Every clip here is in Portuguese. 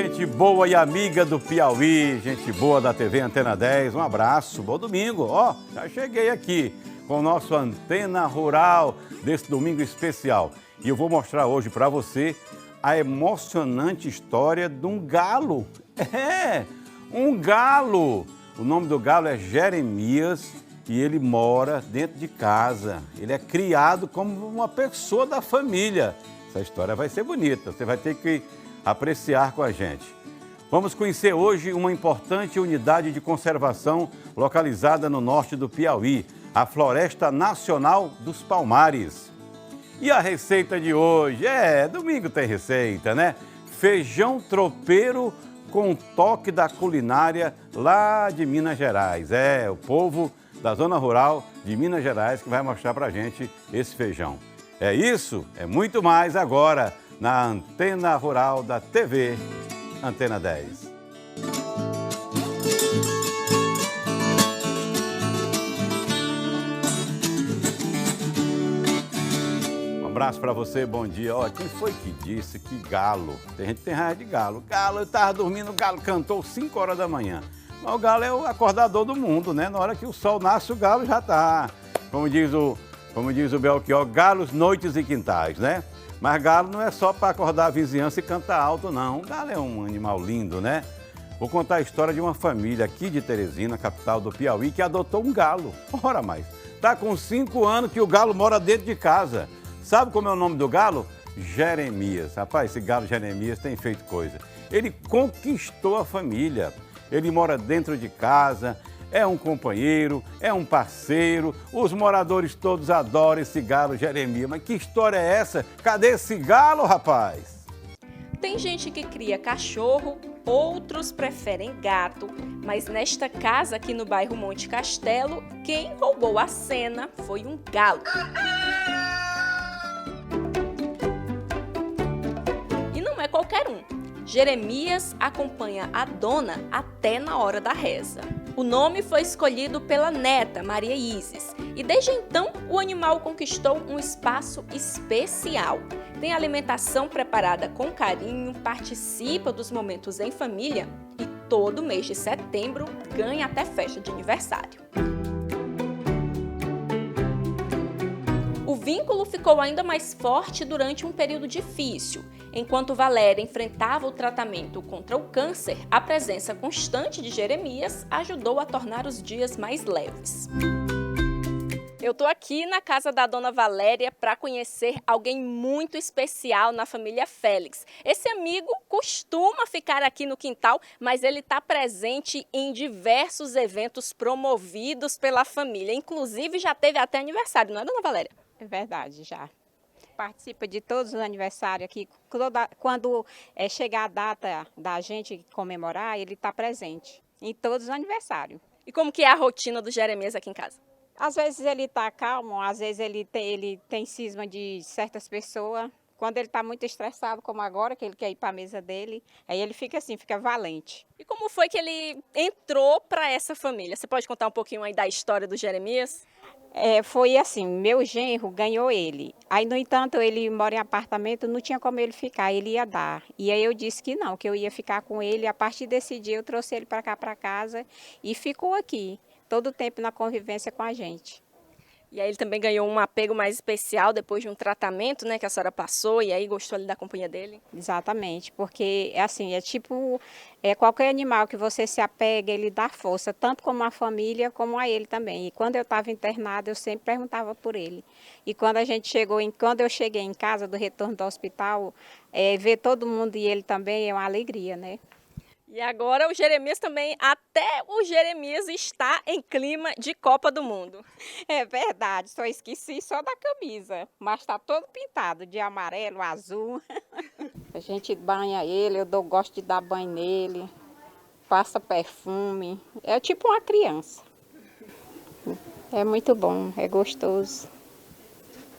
gente boa e amiga do Piauí, gente boa da TV Antena 10, um abraço, bom domingo. Ó, já cheguei aqui com o nosso Antena Rural desse domingo especial. E eu vou mostrar hoje para você a emocionante história de um galo. É, um galo. O nome do galo é Jeremias e ele mora dentro de casa. Ele é criado como uma pessoa da família. Essa história vai ser bonita, você vai ter que apreciar com a gente. Vamos conhecer hoje uma importante unidade de conservação localizada no norte do Piauí, a Floresta Nacional dos Palmares. E a receita de hoje? Domingo tem receita, né? Feijão tropeiro com toque da culinária lá de Minas Gerais. O povo da zona rural de Minas Gerais que vai mostrar pra gente esse feijão. É isso, é muito mais agora na Antena Rural da TV Antena 10. Um abraço para você, bom dia. Ó, quem foi que disse que galo? Tem gente que tem raiva de galo. Galo, eu estava dormindo, o galo cantou 5 horas da manhã. Mas o galo é o acordador do mundo, né? Na hora que o sol nasce, o galo já está. Como diz o Belchior, galos, noites e quintais, né? Mas galo não é só para acordar a vizinhança e cantar alto, não. O galo é um animal lindo, né? Vou contar a história de uma família aqui de Teresina, capital do Piauí, que adotou um galo. Ora mais, tá com 5 anos que o galo mora dentro de casa. Sabe como é o nome do galo? Jeremias. Rapaz, esse galo Jeremias tem feito coisa. Ele conquistou a família. Ele mora dentro de casa, é um companheiro, é um parceiro. Os moradores todos adoram esse galo Jeremias. Mas que história é essa? Cadê esse galo, rapaz? Tem gente que cria cachorro, outros preferem gato. Mas nesta casa aqui no bairro Monte Castelo, quem roubou a cena foi um galo. E não é qualquer um. Jeremias acompanha a dona até na hora da reza. O nome foi escolhido pela neta, Maria Isis, e desde então o animal conquistou um espaço especial. Tem alimentação preparada com carinho, participa dos momentos em família e todo mês de setembro ganha até festa de aniversário. O vínculo ficou ainda mais forte durante um período difícil. Enquanto Valéria enfrentava o tratamento contra o câncer, a presença constante de Jeremias ajudou a tornar os dias mais leves. Eu estou aqui na casa da dona Valéria para conhecer alguém muito especial na família Félix. Esse amigo costuma ficar aqui no quintal, mas ele está presente em diversos eventos promovidos pela família. Inclusive já teve até aniversário, não é, dona Valéria? É verdade, já. Participa de todos os aniversários aqui. Quando chegar a data da gente comemorar, ele está presente em todos os aniversários. E como que é a rotina do Jeremias aqui em casa? Às vezes ele está calmo, às vezes ele tem cisma de certas pessoas. Quando ele está muito estressado, como agora, que ele quer ir para a mesa dele, aí ele fica assim, fica valente. E como foi que ele entrou para essa família? Você pode contar um pouquinho aí da história do Jeremias? Foi assim, meu genro ganhou ele. Aí, no entanto, ele mora em apartamento, não tinha como ele ficar, ele ia dar. E aí eu disse que não, que eu ia ficar com ele. A partir desse dia eu trouxe ele para cá, para casa, e ficou aqui, todo o tempo na convivência com a gente. E aí ele também ganhou um apego mais especial depois de um tratamento, né, que a senhora passou, e aí gostou ali da companhia dele? Exatamente, porque assim, é tipo, qualquer animal que você se apega, ele dá força, tanto como a família, como a ele também. E quando eu estava internada, eu sempre perguntava por ele. E quando quando eu cheguei em casa do retorno do hospital, ver todo mundo e ele também é uma alegria, né? E agora o Jeremias também, até o Jeremias está em clima de Copa do Mundo. É verdade, só esqueci só da camisa, mas está todo pintado de amarelo, azul. A gente banha ele, gosto de dar banho nele, passa perfume, é tipo uma criança. É muito bom, é gostoso,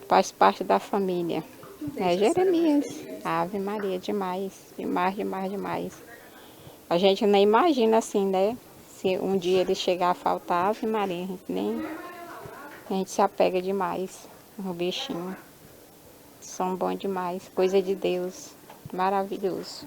faz parte da família. É Jeremias, Ave Maria, demais, demais, demais, demais. A gente nem imagina assim, né? Se um dia ele chegar a faltar, Ave Maria, a gente se apega demais no bichinho. São bons demais, coisa de Deus, maravilhoso.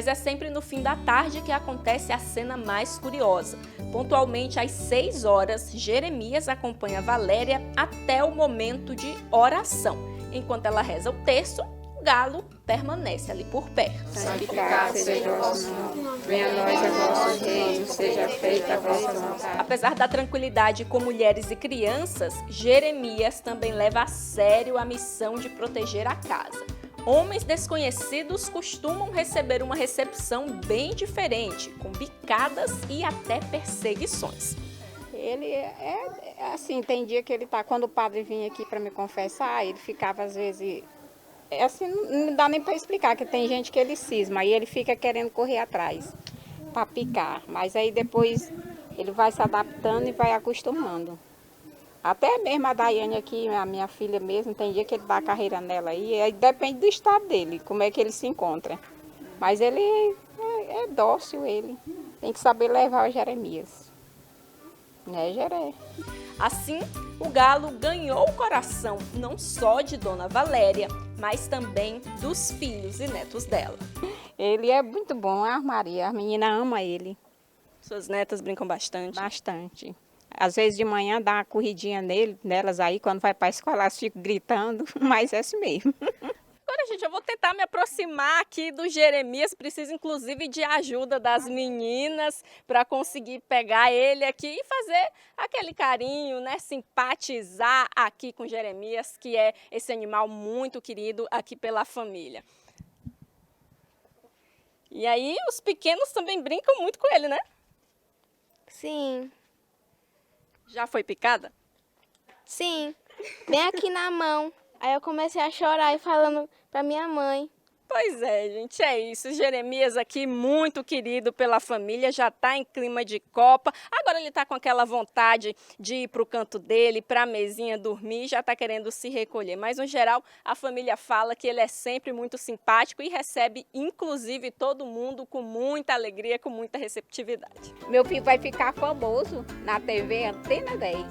mas é sempre no fim da tarde que acontece a cena mais curiosa. Pontualmente às 6 horas, Jeremias acompanha Valéria até o momento de oração. Enquanto ela reza o terço, o galo permanece ali por perto. Santificado seja o vosso nome, venha a nós o vosso reino, seja feita a vossa vontade. Apesar da tranquilidade com mulheres e crianças, Jeremias também leva a sério a missão de proteger a casa. Homens desconhecidos costumam receber uma recepção bem diferente, com bicadas e até perseguições. Ele é assim, tem dia que ele tá, quando o padre vinha aqui para me confessar, ele ficava às vezes, assim, não dá nem para explicar, que tem gente que ele cisma, aí ele fica querendo correr atrás para picar, mas aí depois ele vai se adaptando e vai acostumando. Até mesmo a Daiane aqui, a minha filha mesmo, tem dia que ele dá a carreira nela aí depende do estado dele, como é que ele se encontra. Mas ele é dócil, ele tem que saber levar o Jeremias. Né, Jeré? Assim, o galo ganhou o coração não só de Dona Valéria, mas também dos filhos e netos dela. Ele é muito bom, a Maria, a menina ama ele. Suas netas brincam bastante? Bastante. Às vezes de manhã dá uma corridinha nelas aí, quando vai para a escola elas ficam gritando, mas é assim mesmo. Agora, gente, eu vou tentar me aproximar aqui do Jeremias, preciso inclusive de ajuda das meninas para conseguir pegar ele aqui e fazer aquele carinho, né, simpatizar aqui com Jeremias, que é esse animal muito querido aqui pela família. E aí os pequenos também brincam muito com ele, né? Sim, Já foi picada? sim, bem aqui na mão. Aí eu comecei a chorar e falando pra minha mãe. Pois é, gente, é isso. Jeremias aqui, muito querido pela família, já está em clima de Copa. Agora ele está com aquela vontade de ir para o canto dele, para a mesinha dormir, já está querendo se recolher. Mas, no geral, a família fala que ele é sempre muito simpático e recebe, inclusive, todo mundo com muita alegria, com muita receptividade. Meu filho vai ficar famoso na TV Antena 10,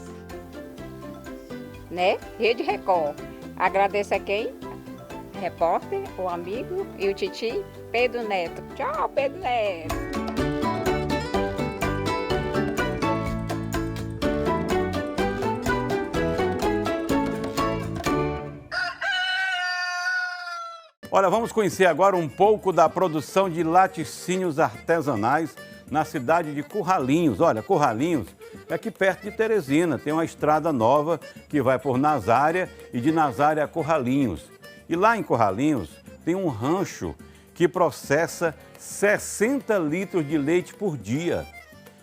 né? Rede Record. Agradeço a quem? Repórter, o amigo e o titi, Pedro Neto. Tchau, Pedro Neto. Olha, vamos conhecer agora um pouco da produção de laticínios artesanais na cidade de Curralinhos. Olha, Curralinhos é aqui perto de Teresina, tem uma estrada nova que vai por Nazária e de Nazária a Curralinhos. E lá em Curralinhos tem um rancho que processa 60 litros de leite por dia.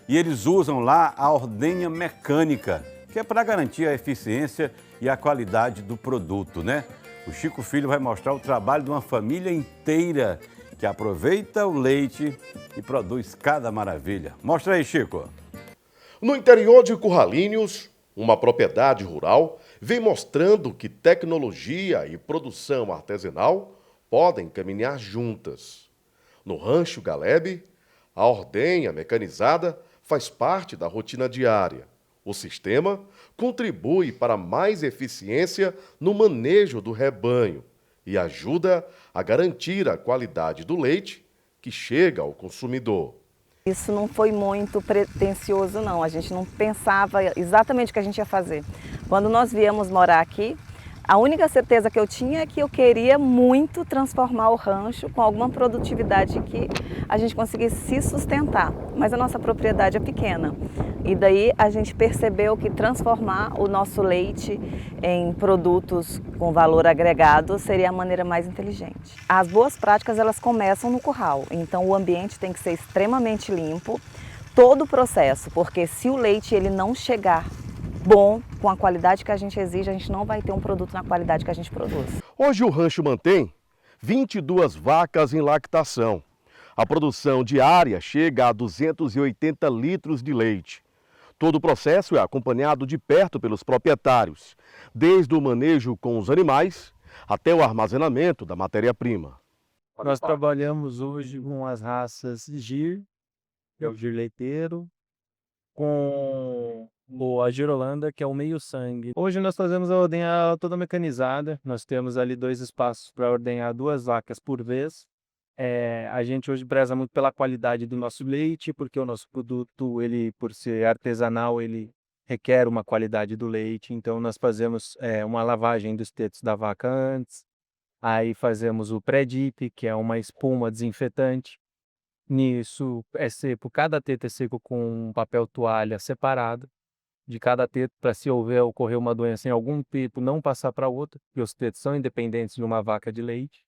E eles usam lá a ordenha mecânica, que é para garantir a eficiência e a qualidade do produto, né? O Chico Filho vai mostrar o trabalho de uma família inteira que aproveita o leite e produz cada maravilha. Mostra aí, Chico. No interior de Curralinhos, uma propriedade rural vem mostrando que tecnologia e produção artesanal podem caminhar juntas. No Rancho Galebe, a ordenha mecanizada faz parte da rotina diária. O sistema contribui para mais eficiência no manejo do rebanho e ajuda a garantir a qualidade do leite que chega ao consumidor. Isso não foi muito pretensioso, não. A gente não pensava exatamente o que a gente ia fazer. Quando nós viemos morar aqui, a única certeza que eu tinha é que eu queria muito transformar o rancho com alguma produtividade que a gente conseguisse se sustentar. Mas a nossa propriedade é pequena. E daí a gente percebeu que transformar o nosso leite em produtos com valor agregado seria a maneira mais inteligente. As boas práticas, elas começam no curral. Então o ambiente tem que ser extremamente limpo, todo o processo, porque se o leite ele não chegar bom, com a qualidade que a gente exige, a gente não vai ter um produto na qualidade que a gente produz. Hoje o rancho mantém 22 vacas em lactação. A produção diária chega a 280 litros de leite. Todo o processo é acompanhado de perto pelos proprietários, desde o manejo com os animais até o armazenamento da matéria-prima. Nós trabalhamos hoje com as raças Gir, que é o Gir leiteiro, com a Girolanda, que é o meio-sangue. Hoje nós fazemos a ordenha toda mecanizada. Nós temos ali 2 espaços para ordenhar 2 vacas por vez. A gente hoje preza muito pela qualidade do nosso leite, porque o nosso produto, ele, por ser artesanal, ele requer uma qualidade do leite. Então, nós fazemos uma lavagem dos tetos da vaca antes, aí fazemos o pré-dip, que é uma espuma desinfetante. Nisso é seco, cada teto é seco com um papel toalha separado de cada teto, para se ocorrer uma doença em algum teto, não passar para outro, porque os tetos são independentes de uma vaca de leite,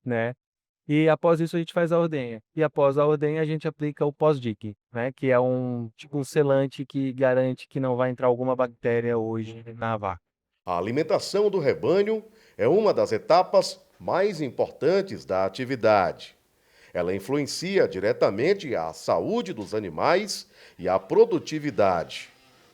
né? E após isso a gente faz a ordenha. E após a ordenha a gente aplica o pós-dique, né? Que é um selante que garante que não vai entrar alguma bactéria hoje na vaca. A alimentação do rebanho é uma das etapas mais importantes da atividade. Ela influencia diretamente a saúde dos animais e a produtividade.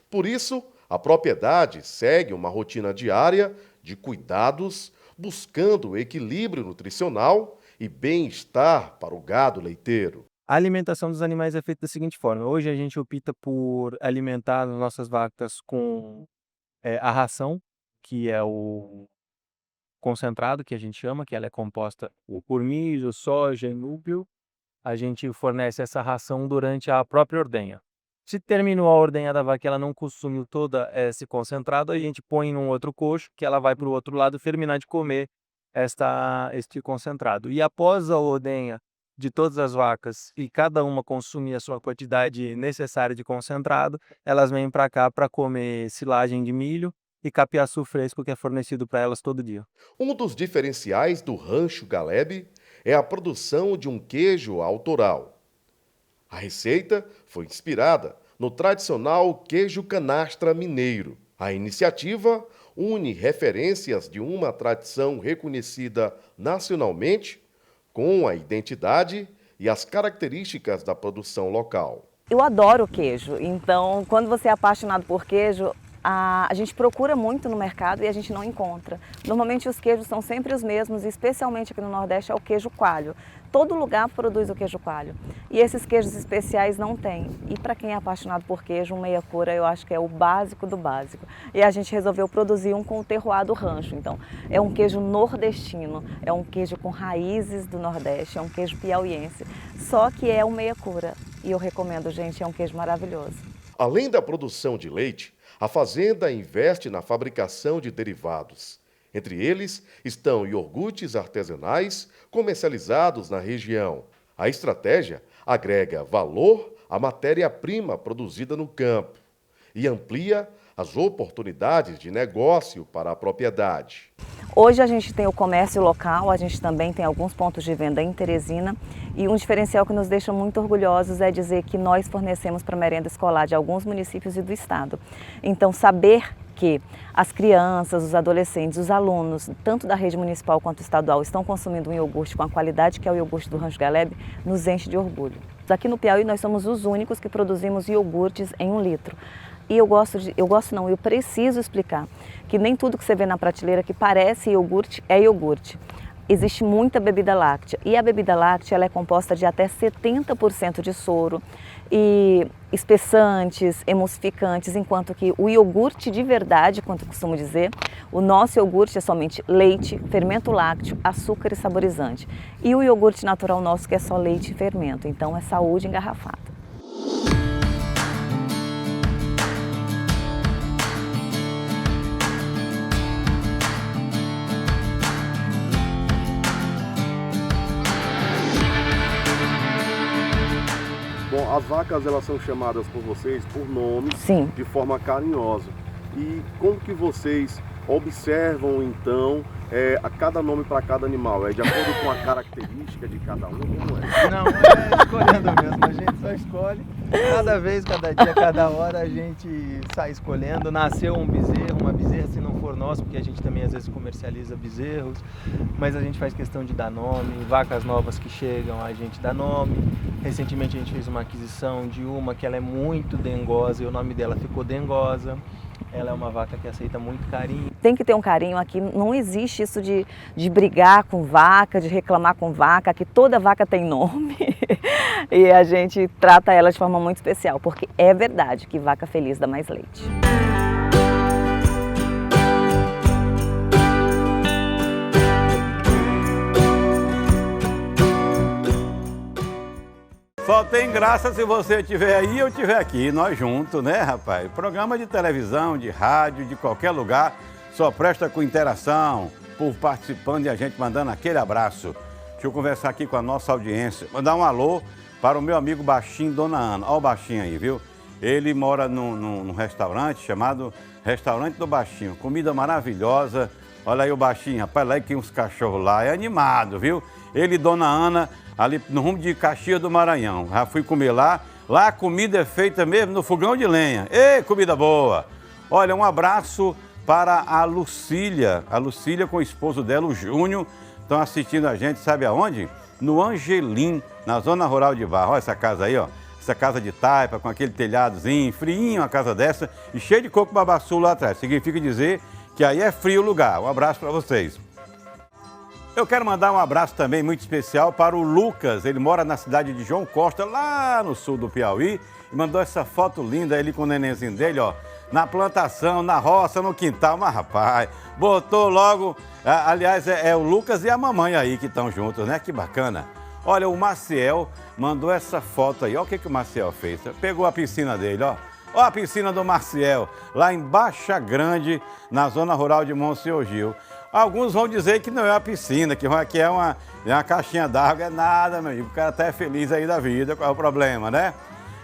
Por isso, a propriedade segue uma rotina diária de cuidados, buscando equilíbrio nutricional e bem-estar para o gado leiteiro. A alimentação dos animais é feita da seguinte forma. Hoje a gente opta por alimentar as nossas vacas com a ração, que é o concentrado, que a gente chama, que ela é composta por milho, soja e núbio. A gente fornece essa ração durante a própria ordenha. Se terminou a ordenha da vaca e ela não consumiu todo esse concentrado, a gente põe num outro coxo, que ela vai para o outro lado terminar de comer este concentrado. E após a ordenha de todas as vacas e cada uma consumir a sua quantidade necessária de concentrado, elas vêm para cá para comer silagem de milho e capiaçu fresco, que é fornecido para elas todo dia. Um dos diferenciais do Rancho Galeb é a produção de um queijo autoral. A receita foi inspirada no tradicional queijo canastra mineiro. A iniciativa une referências de uma tradição reconhecida nacionalmente com a identidade e as características da produção local. Eu adoro queijo, então quando você é apaixonado por queijo, a gente procura muito no mercado e a gente não encontra. Normalmente os queijos são sempre os mesmos, especialmente aqui no Nordeste é o queijo coalho. Todo lugar produz o queijo coalho e esses queijos especiais não tem. E para quem é apaixonado por queijo, um meia cura eu acho que é o básico do básico. E a gente resolveu produzir um com o terroir do rancho. Então é um queijo nordestino, é um queijo com raízes do Nordeste, é um queijo piauiense, só que é um meia cura. E eu recomendo, gente, é um queijo maravilhoso. Além da produção de leite, a fazenda investe na fabricação de derivados. Entre eles estão iogurtes artesanais comercializados na região. A estratégia agrega valor à matéria-prima produzida no campo e amplia as oportunidades de negócio para a propriedade. Hoje a gente tem o comércio local, a gente também tem alguns pontos de venda em Teresina e um diferencial que nos deixa muito orgulhosos é dizer que nós fornecemos para a merenda escolar de alguns municípios e do estado. Então saber que as crianças, os adolescentes, os alunos, tanto da rede municipal quanto estadual, estão consumindo um iogurte com a qualidade que é o iogurte do Rancho Galeb, nos enche de orgulho. Aqui no Piauí nós somos os únicos que produzimos iogurtes em 1 litro. E eu preciso explicar que nem tudo que você vê na prateleira que parece iogurte é iogurte. Existe muita bebida láctea e a bebida láctea ela é composta de até 70% de soro e espessantes, emulsificantes, enquanto que o iogurte de verdade, quanto eu costumo dizer, o nosso iogurte é somente leite, fermento lácteo, açúcar e saborizante. E o iogurte natural nosso que é só leite e fermento, então é saúde engarrafada. Bom, as vacas elas são chamadas por vocês por nomes. Sim. De forma carinhosa. E como que vocês observam então a cada nome para cada animal? É de acordo com a característica de cada um? Como é? Não, é escolhendo mesmo, a gente só escolhe. Cada vez, cada dia, cada hora a gente sai escolhendo. Nasceu um bezerro, uma bezerra se não for nosso, porque a gente também às vezes comercializa bezerros, mas a gente faz questão de dar nome, vacas novas que chegam a gente dá nome. Recentemente a gente fez uma aquisição de uma que ela é muito dengosa e o nome dela ficou Dengosa. Ela é uma vaca que aceita muito carinho. Tem que ter um carinho aqui, não existe isso de brigar com vaca, de reclamar com vaca, que toda vaca tem nome e a gente trata ela de forma muito especial, porque é verdade que vaca feliz dá mais leite. Só tem graça se você estiver aí e eu estiver aqui, nós juntos, né, rapaz? Programa de televisão, de rádio, de qualquer lugar, só presta com interação, por participando e a gente mandando aquele abraço. Deixa eu conversar aqui com a nossa audiência, mandar um alô para o meu amigo Baixinho, Dona Ana. Olha o Baixinho aí, viu? Ele mora num restaurante chamado Restaurante do Baixinho. Comida maravilhosa. Olha aí o Baixinho, rapaz, lá que uns cachorros lá. É animado, viu? Ele e Dona Ana, ali no rumo de Caxias do Maranhão. Já fui comer lá. Lá a comida é feita mesmo no fogão de lenha. Ei, comida boa! Olha, um abraço para a Lucília. A Lucília com o esposo dela, o Júnior. Estão assistindo a gente, sabe aonde? No Angelim, na zona rural de Barra. Olha essa casa aí, ó. Essa casa de taipa, com aquele telhadozinho, friinho, uma casa dessa, e cheio de coco babaçu lá atrás. Significa dizer que aí é frio o lugar. Um abraço para vocês. Eu quero mandar um abraço também muito especial para o Lucas. Ele mora na cidade de João Costa, lá no sul do Piauí, e mandou essa foto linda, ele com o nenenzinho dele, ó, na plantação, na roça, no quintal. Mas, rapaz, botou logo... Aliás, é o Lucas e a mamãe aí que estão juntos, né? Que bacana. Olha, o Maciel mandou essa foto aí. Olha o que o Maciel fez. Pegou a piscina dele, ó. Olha a piscina do Maciel, lá em Baixa Grande, na zona rural de Monsenhor Gil. Alguns vão dizer que não é uma piscina, que é uma caixinha d'água. É nada, meu amigo. O cara até é feliz aí da vida. Qual é o problema, né?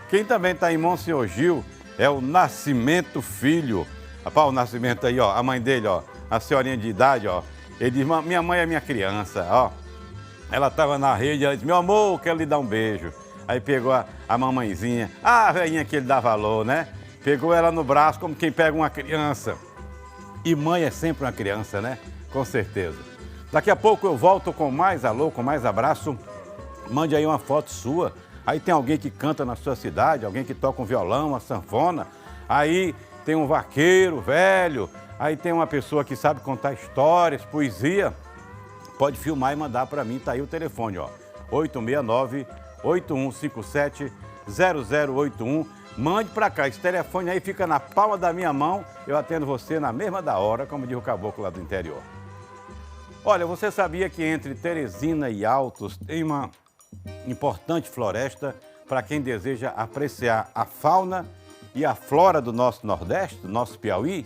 Quem também está em Monsenhor Gil é o Nascimento Filho. Rapaz, o Nascimento aí, ó. A mãe dele, ó. A senhorinha de idade, ó. Ele diz, minha mãe é minha criança, ó. Ela estava na rede, ela disse, meu amor, quero lhe dar um beijo. Aí pegou a mamãezinha, a velhinha que ele dá valor, né? Pegou ela no braço como quem pega uma criança. E mãe é sempre uma criança, né? Com certeza. Daqui a pouco eu volto com mais alô, com mais abraço. Mande aí uma foto sua. Aí tem alguém que canta na sua cidade, alguém que toca um violão, uma sanfona. Aí tem um vaqueiro velho. Aí tem uma pessoa que sabe contar histórias, poesia. Pode filmar e mandar para mim, tá aí o telefone, ó. 869-8157-0081. Mande para cá, esse telefone aí fica na palma da minha mão. Eu atendo você na mesma da hora, como diz o caboclo lá do interior. Olha, você sabia que entre Teresina e Altos tem uma importante floresta para quem deseja apreciar a fauna e a flora do nosso Nordeste, do nosso Piauí?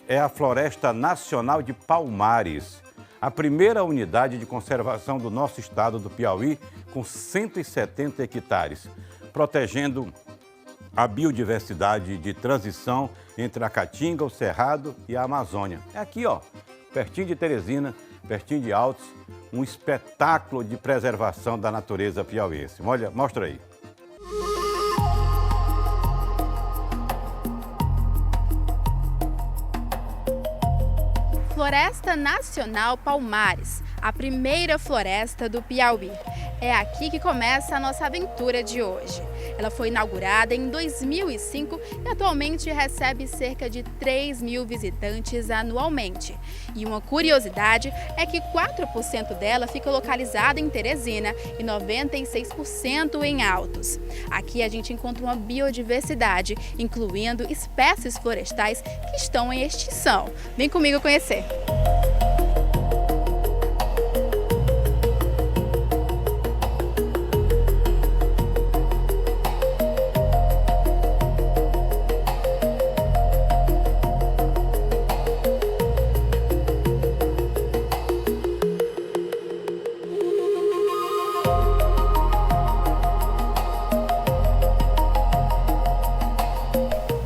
É a Floresta Nacional de Palmares, a primeira unidade de conservação do nosso estado do Piauí, com 170 hectares, protegendo a biodiversidade de transição entre a Caatinga, o Cerrado e a Amazônia. É aqui, ó, pertinho de Teresina, pertinho de Altos, um espetáculo de preservação da natureza piauiense. Olha, mostra aí. Floresta Nacional Palmares, a primeira floresta do Piauí. É aqui que começa a nossa aventura de hoje. Ela foi inaugurada em 2005 e atualmente recebe cerca de 3.000 visitantes anualmente. E uma curiosidade é que 4% dela fica localizada em Teresina e 96% em Altos. Aqui a gente encontra uma biodiversidade, incluindo espécies florestais que estão em extinção. Vem comigo conhecer.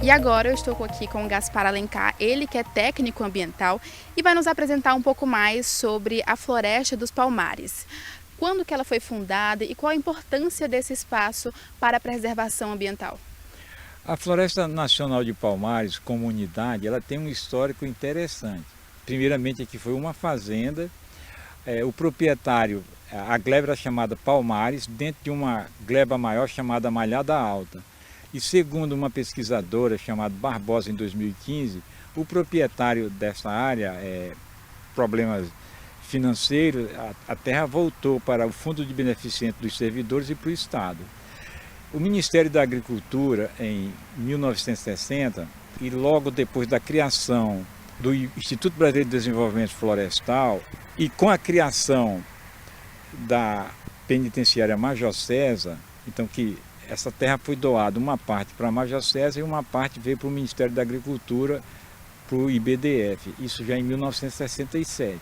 E agora eu estou aqui com o Gaspar Alencar, ele que é técnico ambiental e vai nos apresentar um pouco mais sobre a Floresta dos Palmares. Quando que ela foi fundada e qual a importância desse espaço para a preservação ambiental? A Floresta Nacional de Palmares, como unidade, ela tem um histórico interessante. Primeiramente, aqui foi uma fazenda, o proprietário, a gleba era chamada Palmares, dentro de uma gleba maior chamada Malhada Alta. E segundo uma pesquisadora chamada Barbosa em 2015, o proprietário dessa área, problemas financeiros, a terra voltou para o Fundo de Beneficência dos Servidores e para o Estado. O Ministério da Agricultura, em 1960, e logo depois da criação do Instituto Brasileiro de Desenvolvimento Florestal, e com a criação da penitenciária Major César, Então que essa terra foi doada, uma parte para a Major e uma parte veio para o Ministério da Agricultura, para o IBDF, isso já em 1967.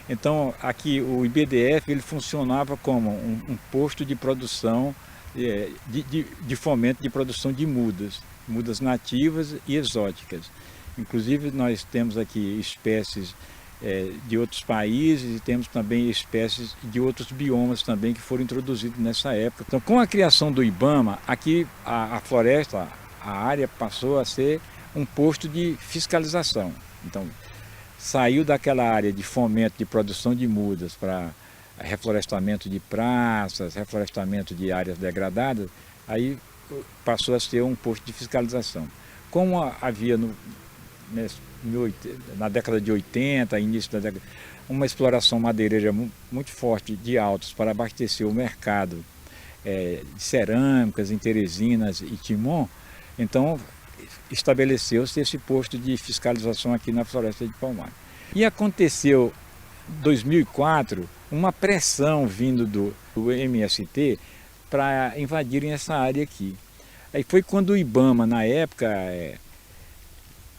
Então aqui o IBDF ele funcionava como um posto de produção, de fomento de produção de mudas nativas e exóticas. Inclusive nós temos aqui espécies de outros países e temos também espécies de outros biomas também que foram introduzidos nessa época. Então com a criação do IBAMA, aqui a floresta, a área passou a ser um posto de fiscalização. Então saiu daquela área de fomento de produção de mudas para reflorestamento de praças, reflorestamento de áreas degradadas, aí passou a ser um posto de fiscalização. Como havia na década de 80, início da década, uma exploração madeireira muito forte de Altos para abastecer o mercado de cerâmicas, em Teresinas e Timon, então estabeleceu-se esse posto de fiscalização aqui na Floresta de Palmares. E aconteceu, em 2004, uma pressão vindo do MST para invadirem essa área aqui. Aí foi quando o IBAMA, na época,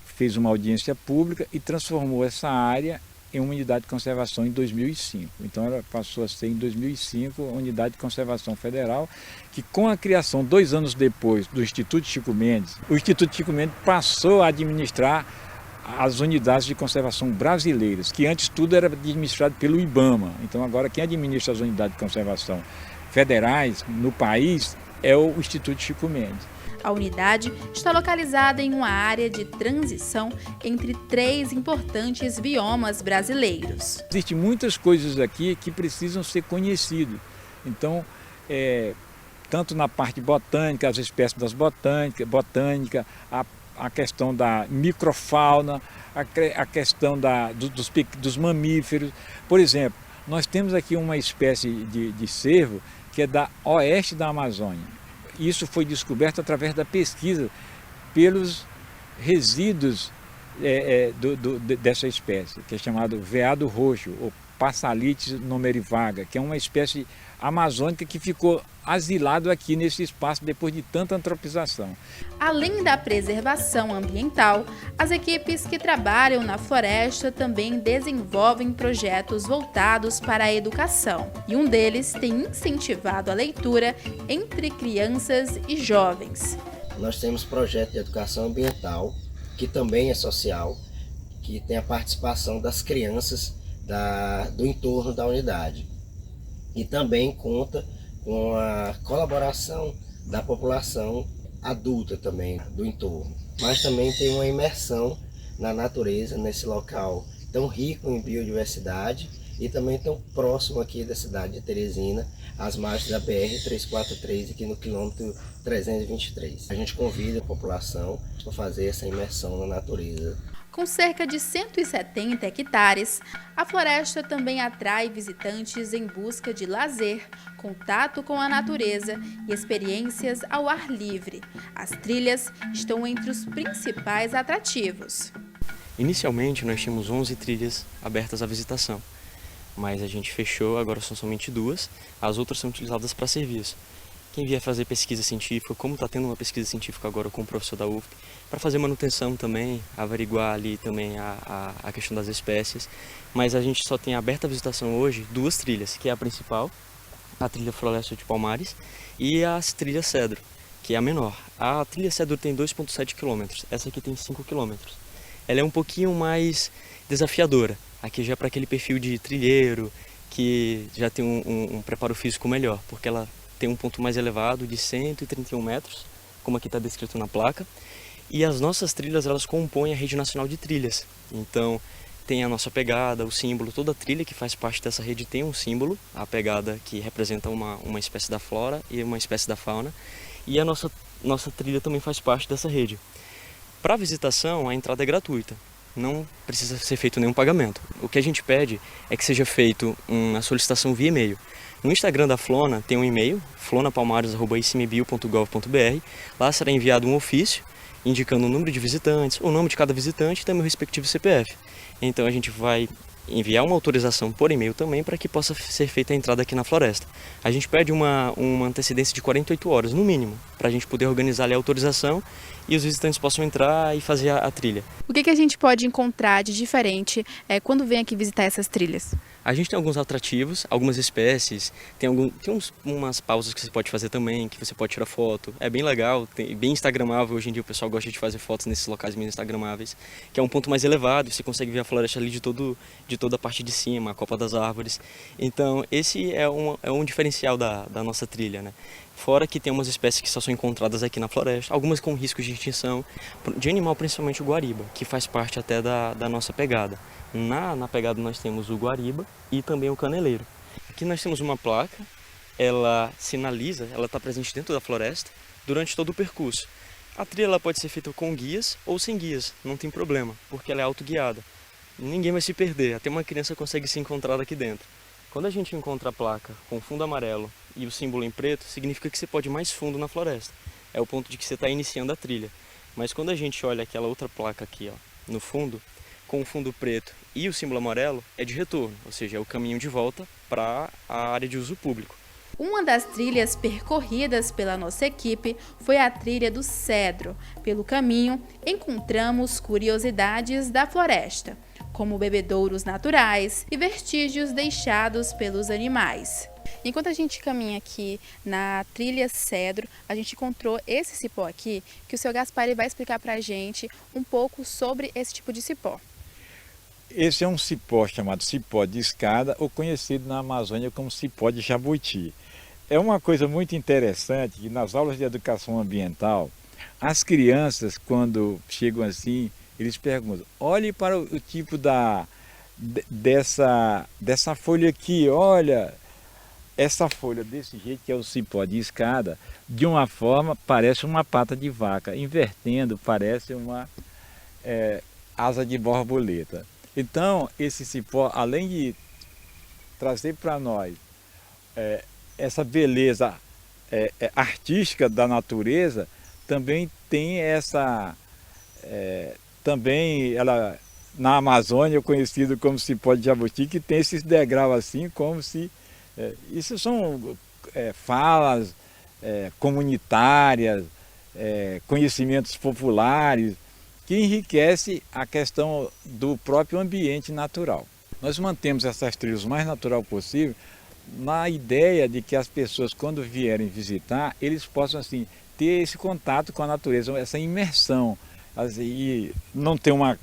fez uma audiência pública e transformou essa área em uma unidade de conservação em 2005. Então ela passou a ser em 2005 a unidade de conservação federal, que com a criação 2 anos depois do Instituto Chico Mendes, o Instituto Chico Mendes passou a administrar as unidades de conservação brasileiras, que antes tudo era administrado pelo IBAMA. Então agora quem administra as unidades de conservação federais no país é o Instituto Chico Mendes. A unidade está localizada em uma área de transição entre 3 importantes biomas brasileiros. Existem muitas coisas aqui que precisam ser conhecidas. Então, tanto na parte botânica, as espécies das botânica, a questão da microfauna, a questão dos mamíferos. Por exemplo, nós temos aqui uma espécie de cervo que é da oeste da Amazônia. Isso foi descoberto através da pesquisa pelos resíduos dessa espécie, que é chamado veado roxo, ou Passalites nomerivaga, que é uma espécie amazônica que ficou asilado aqui nesse espaço depois de tanta antropização. Além da preservação ambiental, as equipes que trabalham na floresta também desenvolvem projetos voltados para a educação. E um deles tem incentivado a leitura entre crianças e jovens. Nós temos projeto de educação ambiental, que também é social, que tem a participação das crianças do entorno da unidade. E também conta com a colaboração da população adulta também do entorno. Mas também tem uma imersão na natureza, nesse local tão rico em biodiversidade e também tão próximo aqui da cidade de Teresina, às margens da BR-343, aqui no quilômetro 323. A gente convida a população para fazer essa imersão na natureza. Com cerca de 170 hectares, a floresta também atrai visitantes em busca de lazer, contato com a natureza e experiências ao ar livre. As trilhas estão entre os principais atrativos. Inicialmente, nós tínhamos 11 trilhas abertas à visitação, mas a gente fechou, agora são somente 2, as outras são utilizadas para serviço. Quem vier fazer pesquisa científica, como está tendo uma pesquisa científica agora com o professor da UFP, para fazer manutenção também, averiguar ali também a questão das espécies. Mas a gente só tem aberta a visitação hoje 2 trilhas, que é a principal, a trilha Floresta de Palmares, e a trilha Cedro, que é a menor. A trilha Cedro tem 2,7 km, essa aqui tem 5 km. Ela é um pouquinho mais desafiadora, aqui já é para aquele perfil de trilheiro, que já tem um preparo físico melhor, porque ela tem um ponto mais elevado de 131 metros, como aqui está descrito na placa. E as nossas trilhas, elas compõem a Rede Nacional de Trilhas. Então, tem a nossa pegada, o símbolo, toda trilha que faz parte dessa rede tem um símbolo, a pegada que representa uma espécie da flora e uma espécie da fauna. E a nossa trilha também faz parte dessa rede. Para a visitação, a entrada é gratuita, não precisa ser feito nenhum pagamento. O que a gente pede é que seja feito uma solicitação via e-mail. No Instagram da Flona tem um e-mail, flonapalmares@icmbio.gov.br. Lá será enviado um ofício indicando o número de visitantes, o nome de cada visitante e também o respectivo CPF. Então a gente vai enviar uma autorização por e-mail também para que possa ser feita a entrada aqui na floresta. A gente pede uma antecedência de 48 horas, no mínimo, para a gente poder organizar ali a autorização e os visitantes possam entrar e fazer a trilha. O que a gente pode encontrar de diferente quando vem aqui visitar essas trilhas? A gente tem alguns atrativos, algumas espécies, tem umas pausas que você pode fazer também, que você pode tirar foto. É bem legal, bem instagramável. Hoje em dia o pessoal gosta de fazer fotos nesses locais meio instagramáveis, que é um ponto mais elevado, você consegue ver a floresta ali de toda a parte de cima, a copa das árvores. Então esse é um diferencial da nossa trilha, né? Fora que tem umas espécies que só são encontradas aqui na floresta, algumas com risco de extinção, de animal principalmente o guariba, que faz parte até da nossa pegada. Na pegada nós temos o guariba e também o caneleiro. Aqui nós temos uma placa, ela sinaliza, ela está presente dentro da floresta durante todo o percurso. A trilha ela pode ser feita com guias ou sem guias, não tem problema, porque ela é autoguiada. Ninguém vai se perder, até uma criança consegue se encontrar aqui dentro. Quando a gente encontra a placa com fundo amarelo e o símbolo em preto, significa que você pode ir mais fundo na floresta. É o ponto de que você está iniciando a trilha. Mas quando a gente olha aquela outra placa aqui, ó, no fundo, com o fundo preto e o símbolo amarelo, é de retorno, ou seja, é o caminho de volta para a área de uso público. Uma das trilhas percorridas pela nossa equipe foi a trilha do cedro. Pelo caminho, encontramos curiosidades da floresta, como bebedouros naturais e vestígios deixados pelos animais. Enquanto a gente caminha aqui na trilha cedro, a gente encontrou esse cipó aqui, que o seu Gaspar vai explicar para a gente um pouco sobre esse tipo de cipó. Esse é um cipó chamado cipó de escada, ou conhecido na Amazônia como cipó de jabuti. É uma coisa muito interessante que nas aulas de educação ambiental, as crianças, quando chegam assim, eles perguntam, olhe para o tipo dessa folha aqui, olha, essa folha desse jeito, que é o cipó de escada, de uma forma parece uma pata de vaca, invertendo parece uma asa de borboleta. Então, esse cipó, além de trazer para nós essa beleza artística da natureza, também tem essa... também ela, na Amazônia, é conhecido como cipó de jabuti, que tem esses degraus assim, como se... isso são falas comunitárias, conhecimentos populares, que enriquece a questão do próprio ambiente natural. Nós mantemos essas trilhas o mais natural possível, na ideia de que as pessoas, quando vierem visitar, eles possam assim, ter esse contato com a natureza, essa imersão, assim, e não ter uma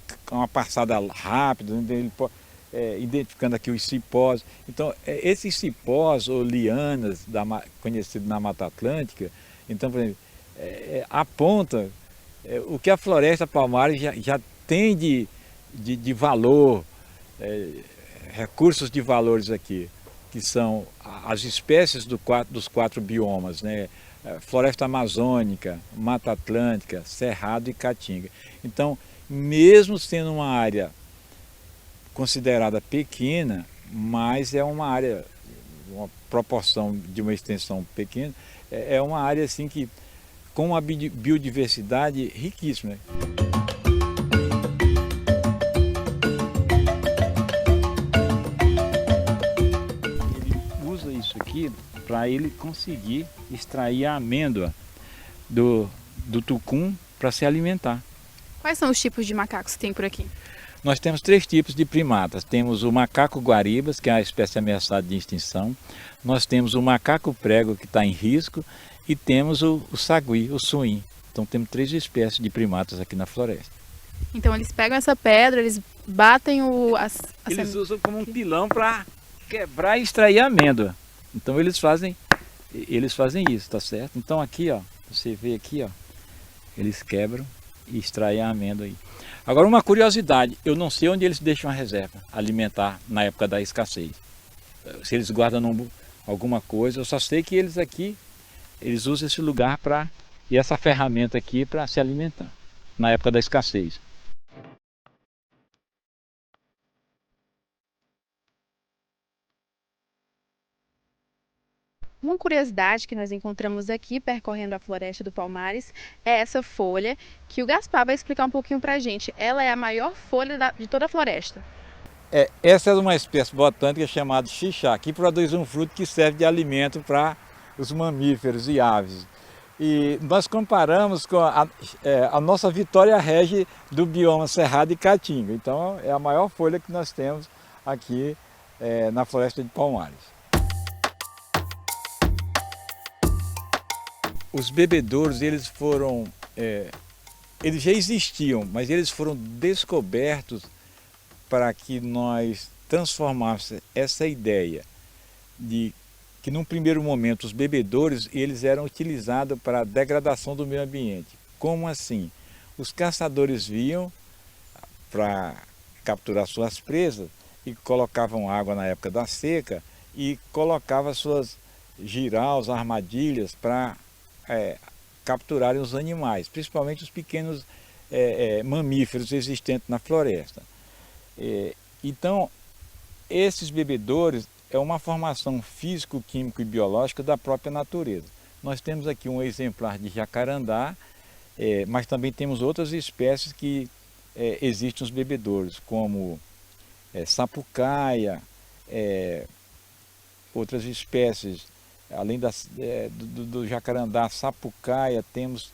passada rápida, identificando aqui os cipós. Então, esses cipós ou lianas, conhecidos na Mata Atlântica, então, por exemplo, aponta o que a Floresta Palmares já tem de valor, recursos de valores aqui, que são as espécies dos quatro biomas, né? Floresta amazônica, Mata Atlântica, Cerrado e Caatinga. Então, mesmo sendo uma área considerada pequena, mas é uma área, uma proporção de uma extensão pequena, é uma área assim que com uma biodiversidade riquíssima. Ele usa isso aqui para ele conseguir extrair a amêndoa do tucum para se alimentar. Quais são os tipos de macacos que tem por aqui? Nós temos 3 tipos de primatas. Temos o macaco guaribas, que é a espécie ameaçada de extinção. Nós temos o macaco prego, que está em risco. E temos o sagui, o suim. Então temos 3 espécies de primatas aqui na floresta. Então eles pegam essa pedra, eles batem Eles usam como um pilão para quebrar e extrair a amêndoa. Então eles fazem isso, tá certo? Então aqui, ó, você vê aqui, ó, eles quebram e extraem a amêndoa aí. Agora uma curiosidade, eu não sei onde eles deixam a reserva alimentar na época da escassez. Se eles guardam alguma coisa, eu só sei que eles aqui, eles usam esse lugar e essa ferramenta aqui para se alimentar na época da escassez. Uma curiosidade que nós encontramos aqui, percorrendo a Floresta do Palmares, é essa folha que o Gaspar vai explicar um pouquinho para a gente. Ela é a maior folha de toda a floresta. Essa é uma espécie botânica chamada xixá, que produz um fruto que serve de alimento para os mamíferos e aves. E nós comparamos com a nossa Vitória Régia do bioma Cerrado e Caatinga. Então é a maior folha que nós temos aqui na floresta de Palmares. Os bebedouros, eles já existiam, mas eles foram descobertos para que nós transformássemos essa ideia de que num primeiro momento os bebedouros eles eram utilizados para a degradação do meio ambiente. Como assim? Os caçadores vinham para capturar suas presas e colocavam água na época da seca e colocavam suas jiraus, armadilhas para capturarem os animais, principalmente os pequenos mamíferos existentes na floresta. Então, esses bebedouros é uma formação físico, químico e biológica da própria natureza. Nós temos aqui um exemplar de jacarandá, mas também temos outras espécies que existem os bebedouros, como sapucaia, outras espécies, além do jacarandá, sapucaia, temos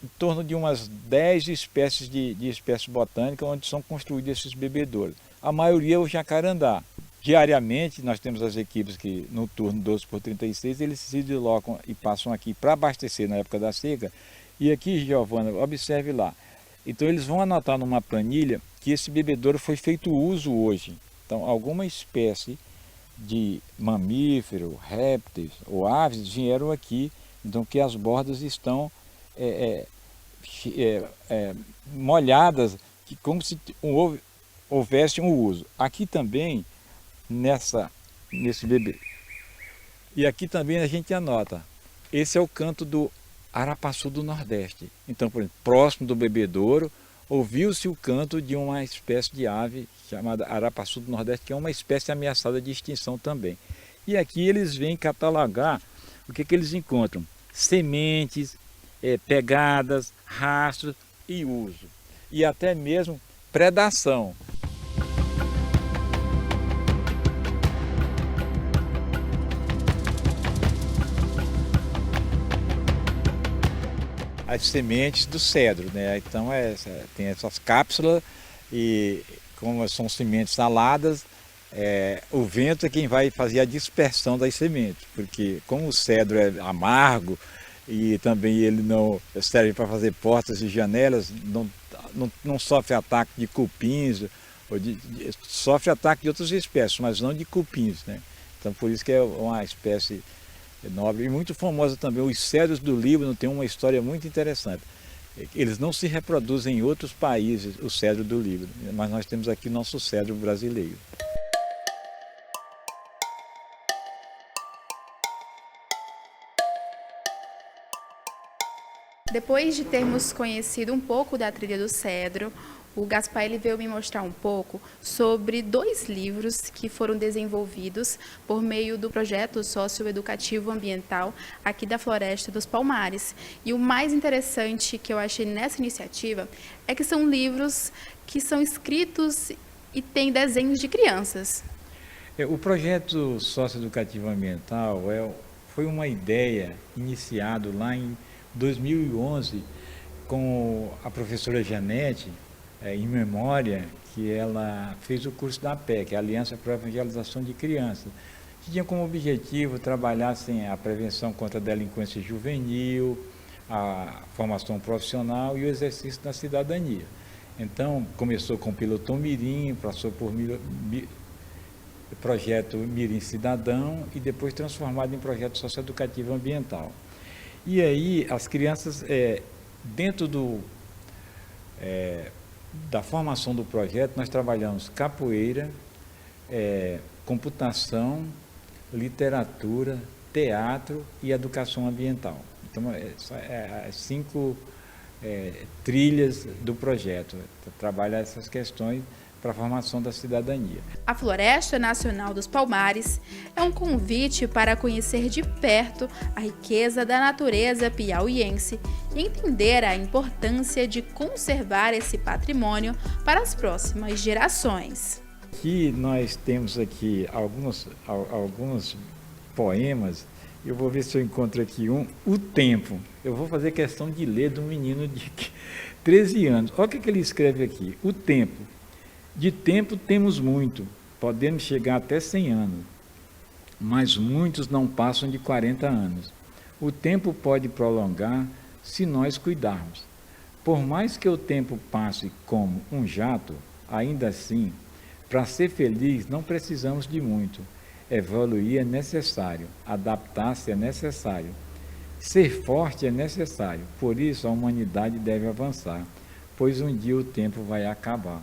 em torno de umas 10 espécies de espécies botânicas onde são construídos esses bebedouros. A maioria é o jacarandá. Diariamente nós temos as equipes que no turno 12x36 eles se deslocam e passam aqui para abastecer na época da seca. E aqui, Giovana, observe lá. Então eles vão anotar numa planilha que esse bebedouro foi feito uso hoje. Então alguma espécie de mamífero, répteis ou aves vieram aqui, então que as bordas estão molhadas, como se houvesse um uso. Aqui também, nesse bebê. E aqui também a gente anota, esse é o canto do arapaçu do Nordeste. Então, por exemplo, próximo do bebedouro, ouviu-se o canto de uma espécie de ave chamada arapaçu do Nordeste, que é uma espécie ameaçada de extinção também. E aqui eles vêm catalogar o que eles encontram: sementes, pegadas, rastros e uso. E até mesmo predação. As sementes do cedro, né? Então tem essas cápsulas e como são sementes aladas, o vento é quem vai fazer a dispersão das sementes, porque como o cedro é amargo e também ele não serve para fazer portas e janelas, não sofre ataque de cupins, sofre ataque de outras espécies, mas não de cupins, né? Então por isso que é uma espécie nobre e muito famosa também. Os cedros do Líbano têm uma história muito interessante. Eles não se reproduzem em outros países, o cedro do Líbano, mas nós temos aqui nosso cedro brasileiro. Depois de termos conhecido um pouco da trilha do cedro, o Gaspar ele veio me mostrar um pouco sobre 2 livros que foram desenvolvidos por meio do projeto socioeducativo ambiental aqui da Floresta dos Palmares. E o mais interessante que eu achei nessa iniciativa é que são livros que são escritos e têm desenhos de crianças. O projeto socioeducativo ambiental foi uma ideia iniciada lá em 2011 com a professora Janete, em memória, que ela fez o curso da APEC, a Aliança para a Evangelização de Crianças, que tinha como objetivo trabalhar a prevenção contra a delinquência juvenil, a formação profissional e o exercício da cidadania. Então, começou com o Pilotão Mirim, passou por projeto Mirim Cidadão e depois transformado em projeto socioeducativo ambiental. E aí, as crianças, dentro da formação do projeto, nós trabalhamos capoeira, computação, literatura, teatro e educação ambiental. Então, as 5 trilhas do projeto. Trabalhar essas questões para a formação da cidadania. A Floresta Nacional dos Palmares é um convite para conhecer de perto a riqueza da natureza piauiense e entender a importância de conservar esse patrimônio para as próximas gerações. Aqui nós temos aqui alguns poemas. Eu vou ver se eu encontro aqui um. O Tempo. Eu vou fazer questão de ler de um menino de 13 anos. Olha o que ele escreve aqui. O tempo. De tempo temos muito. Podemos chegar até 100 anos. Mas muitos não passam de 40 anos. O tempo pode prolongar se nós cuidarmos. Por mais que o tempo passe como um jato, ainda assim, para ser feliz não precisamos de muito. Evoluir é necessário, adaptar-se é necessário, ser forte é necessário. Por isso a humanidade deve avançar, pois um dia o tempo vai acabar.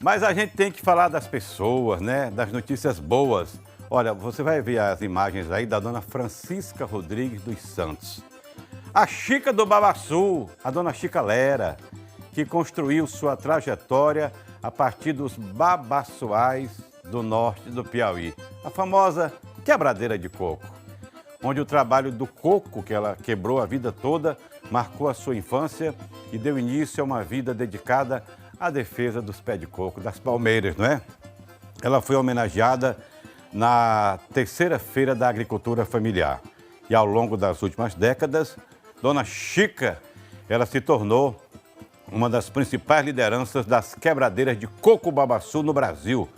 Mas a gente tem que falar das pessoas, né? Das notícias boas. Olha, você vai ver as imagens aí da dona Francisca Rodrigues dos Santos. A Chica do Babaçu, a dona Chica Lera, que construiu sua trajetória a partir dos babaçuais do norte do Piauí. A famosa quebradeira de coco, onde o trabalho do coco, que ela quebrou a vida toda, marcou a sua infância e deu início a uma vida dedicada à defesa dos pés de coco, das palmeiras, não é? Ela foi homenageada na terceira Feira da Agricultura Familiar. E ao longo das últimas décadas, dona Chica, ela se tornou uma das principais lideranças das quebradeiras de coco babaçu no Brasil,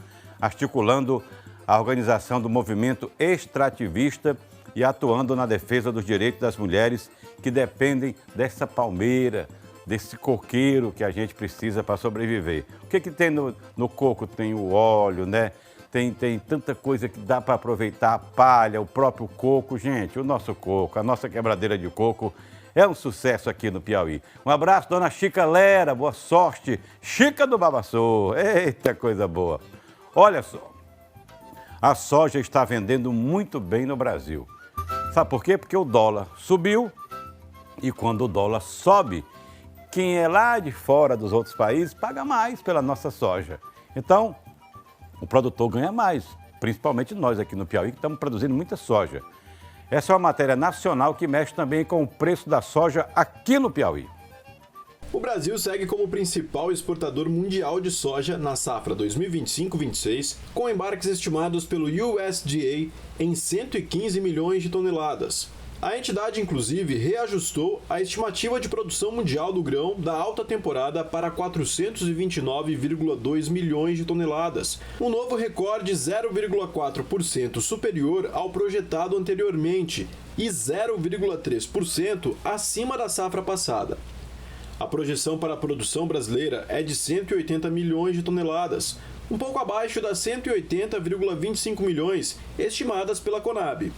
articulando a organização do movimento extrativista e atuando na defesa dos direitos das mulheres que dependem dessa palmeira, desse coqueiro que a gente precisa para sobreviver. O que tem no coco? Tem o óleo, né? Tem tanta coisa que dá para aproveitar, a palha, o próprio coco. Gente, o nosso coco, a nossa quebradeira de coco é um sucesso aqui no Piauí. Um abraço, dona Chica Lera, boa sorte. Chica do Babaçu, eita coisa boa. Olha só, a soja está vendendo muito bem no Brasil. Sabe por quê? Porque o dólar subiu e quando o dólar sobe, quem é lá de fora dos outros países paga mais pela nossa soja. Então, o produtor ganha mais, principalmente nós aqui no Piauí, que estamos produzindo muita soja. Essa é uma matéria nacional que mexe também com o preço da soja aqui no Piauí. O Brasil segue como principal exportador mundial de soja na safra 2025-26, com embarques estimados pelo USDA em 115 milhões de toneladas. A entidade, inclusive, reajustou a estimativa de produção mundial do grão da alta temporada para 429,2 milhões de toneladas, um novo recorde 0,4% superior ao projetado anteriormente e 0,3% acima da safra passada. A projeção para a produção brasileira é de 180 milhões de toneladas, um pouco abaixo das 180,25 milhões estimadas pela Conab.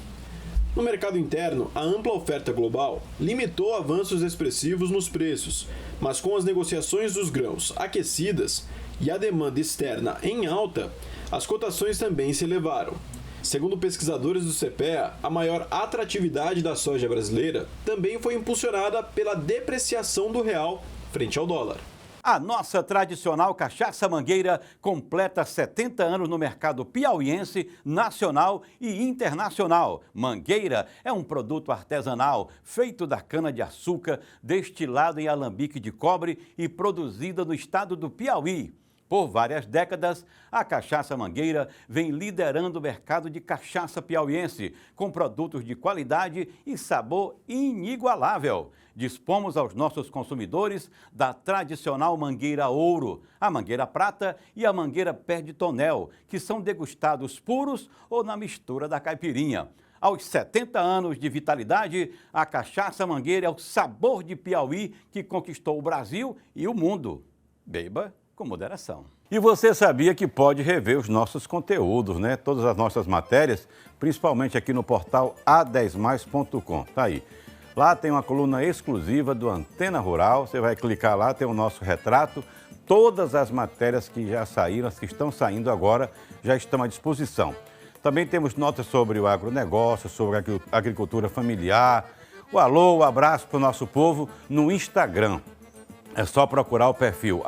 No mercado interno, a ampla oferta global limitou avanços expressivos nos preços, mas com as negociações dos grãos aquecidas e a demanda externa em alta, as cotações também se elevaram. Segundo pesquisadores do CPEA, a maior atratividade da soja brasileira também foi impulsionada pela depreciação do real frente ao dólar. A nossa tradicional cachaça Mangueira completa 70 anos no mercado piauiense, nacional e internacional. Mangueira é um produto artesanal feito da cana-de-açúcar, destilado em alambique de cobre e produzida no estado do Piauí. Por várias décadas, a Cachaça Mangueira vem liderando o mercado de cachaça piauiense, com produtos de qualidade e sabor inigualável. Dispomos aos nossos consumidores da tradicional Mangueira Ouro, a Mangueira Prata e a Mangueira Pé de Tonel, que são degustados puros ou na mistura da caipirinha. Aos 70 anos de vitalidade, a Cachaça Mangueira é o sabor de Piauí que conquistou o Brasil e o mundo. Beba com moderação. E você sabia que pode rever os nossos conteúdos, né? Todas as nossas matérias, principalmente aqui no portal a10mais.com. Tá aí. Lá tem uma coluna exclusiva do Antena Rural, você vai clicar lá, tem o nosso retrato, todas as matérias que já saíram, as que estão saindo agora, já estão à disposição. Também temos notas sobre o agronegócio, sobre a agricultura familiar. O alô, o abraço para o nosso povo no Instagram. É só procurar o perfil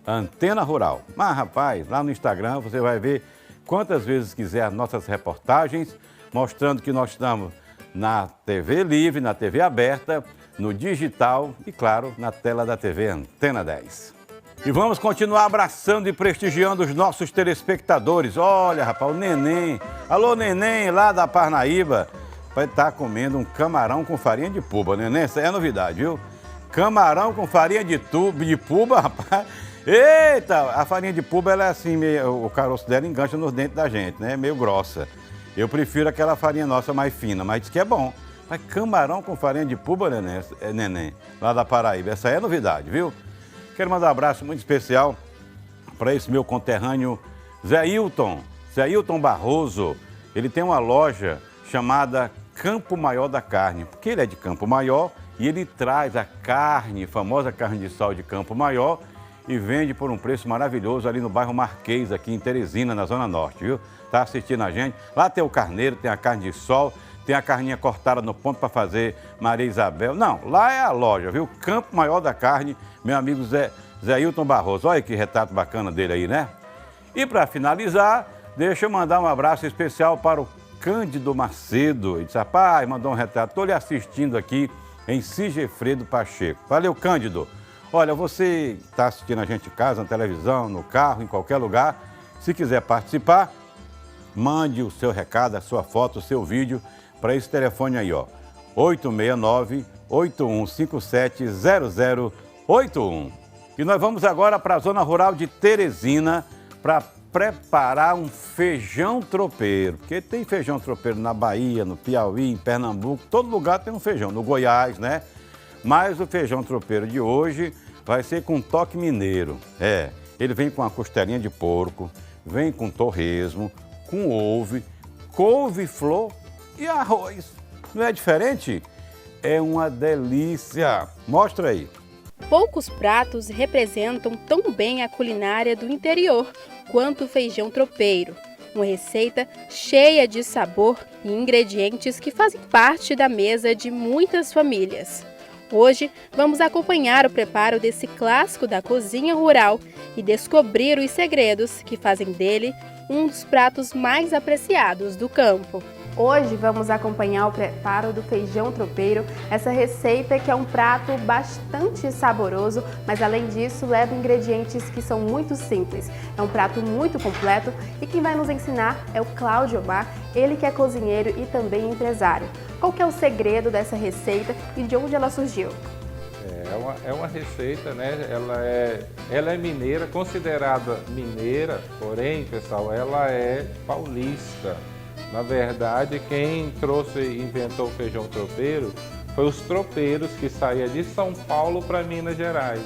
@Antena Rural. Mas, rapaz, lá no Instagram você vai ver quantas vezes quiser as nossas reportagens, mostrando que nós estamos na TV livre, na TV aberta, no digital e, claro, na tela da TV Antena 10. E vamos continuar abraçando e prestigiando os nossos telespectadores. Olha, rapaz, o Neném. Alô, Neném, lá da Parnaíba, vai estar comendo um camarão com farinha de puba. Neném, isso aí é novidade, viu? Camarão com farinha de puba, rapaz. Eita, a farinha de puba, ela é assim, o caroço dela engancha nos dentes da gente, né? Meio grossa. Eu prefiro aquela farinha nossa mais fina, mas diz que é bom. Mas camarão com farinha de puba, Neném, lá da Paraíba, essa aí é novidade, viu? Quero mandar um abraço muito especial para esse meu conterrâneo Zé Hilton Barroso. Ele tem uma loja chamada Campo Maior da Carne, porque ele é de Campo Maior e ele traz a carne, famosa carne de sol de Campo Maior, e vende por um preço maravilhoso ali no bairro Marquês, aqui em Teresina, na Zona Norte, viu? Tá assistindo a gente? Lá tem o carneiro, tem a carne de sol, tem a carninha cortada no ponto para fazer Maria Isabel. Não, lá é a loja, viu? Campo Maior da Carne, meu amigo Zé Hilton Barroso. Olha que retrato bacana dele aí, né? E para finalizar, deixa eu mandar um abraço especial para o Cândido Macedo. Ele disse, rapaz, mandou um retrato, estou lhe assistindo aqui em Sigefredo Pacheco. Valeu, Cândido. Olha, você está assistindo a gente em casa, na televisão, no carro, em qualquer lugar. Se quiser participar, mande o seu recado, a sua foto, o seu vídeo para esse telefone aí, ó, 869-8157-0081. E nós vamos agora para a Zona Rural de Teresina para preparar um feijão tropeiro, porque tem feijão tropeiro na Bahia, no Piauí, em Pernambuco, todo lugar tem um feijão, no Goiás, né? Mas o feijão tropeiro de hoje vai ser com toque mineiro. Ele vem com a costelinha de porco, vem com torresmo, com couve-flor e arroz. Não é diferente? É uma delícia. Mostra aí. Poucos pratos representam tão bem a culinária do interior quanto o feijão tropeiro. Uma receita cheia de sabor e ingredientes que fazem parte da mesa de muitas famílias. Hoje, vamos acompanhar o preparo desse clássico da cozinha rural e descobrir os segredos que fazem dele um dos pratos mais apreciados do campo. Hoje vamos acompanhar o preparo do feijão tropeiro, essa receita que é um prato bastante saboroso, mas além disso leva ingredientes que são muito simples. É um prato muito completo e quem vai nos ensinar é o Cláudio Omar, ele que é cozinheiro e também empresário. Qual que é o segredo dessa receita e de onde ela surgiu? É uma receita, né? Ela é mineira, considerada mineira, porém, pessoal, ela é paulista. Na verdade, quem trouxe e inventou o feijão tropeiro foi os tropeiros que saíam de São Paulo para Minas Gerais.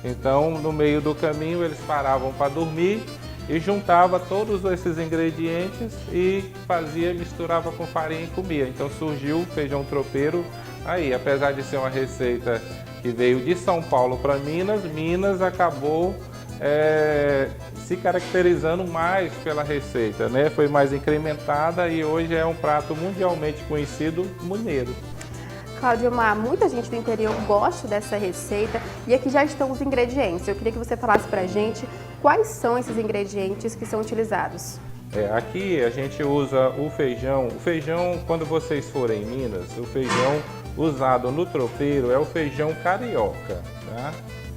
Então, no meio do caminho, eles paravam para dormir e juntava todos esses ingredientes e misturava com farinha e comia. Então surgiu o feijão tropeiro aí. Apesar de ser uma receita que veio de São Paulo para Minas acabou se caracterizando mais pela receita, né? Foi mais incrementada e hoje é um prato mundialmente conhecido mineiro. Cláudio Omar, muita gente do interior gosta dessa receita e aqui já estão os ingredientes. Eu queria que você falasse pra gente quais são esses ingredientes que são utilizados. Aqui a gente usa o feijão. O feijão, quando vocês forem em Minas, o feijão usado no tropeiro é o feijão carioca, tá?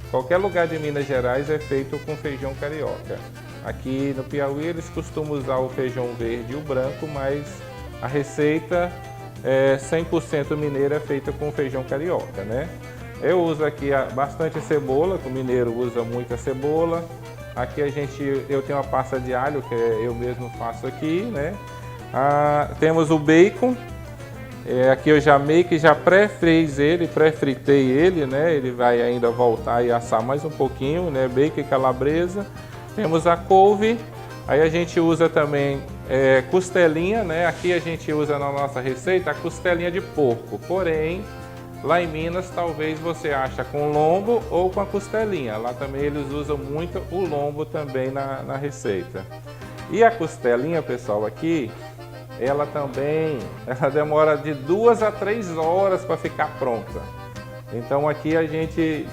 Qualquer lugar de Minas Gerais é feito com feijão carioca. Aqui no Piauí eles costumam usar o feijão verde e o branco, mas a receita 100% mineira é feita com feijão carioca, né? Eu uso aqui bastante cebola, que o mineiro usa muita cebola. Aqui eu tenho uma pasta de alho, que eu mesmo faço aqui, né? Temos o bacon. Aqui eu já meio que já pré-fritei ele, né? Ele vai ainda voltar e assar mais um pouquinho, né? Bacon e calabresa. Temos a couve. Aí a gente usa também costelinha, né? Aqui a gente usa na nossa receita a costelinha de porco. Porém, Lá em Minas, talvez você acha com lombo ou com a costelinha. Lá também eles usam muito o lombo também na receita. E a costelinha, pessoal, aqui, ela demora de 2 a 3 horas para ficar pronta. Então aqui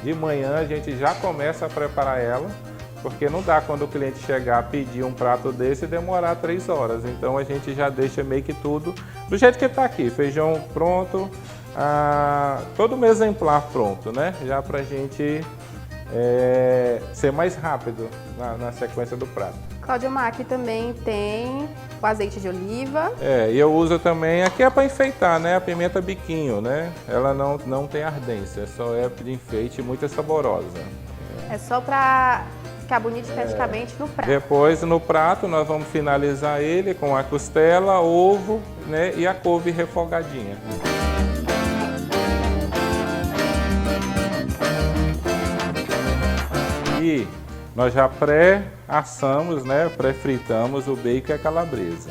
de manhã, a gente já começa a preparar ela, porque não dá quando o cliente chegar, pedir um prato desse e demorar 3 horas. Então a gente já deixa meio que tudo do jeito que está aqui, feijão pronto, todo o exemplar pronto, né? Já para a gente ser mais rápido na sequência do prato. Claudimar, aqui também tem o azeite de oliva. E eu uso também, aqui é para enfeitar, né? A pimenta biquinho, né? Ela não tem ardência, só é de enfeite, muito saborosa. É só para ficar bonito esteticamente no prato. Depois no prato nós vamos finalizar ele com a costela, ovo, né? E a couve refogadinha. E nós já pré-assamos, né? Pré-fritamos o bacon e a calabresa,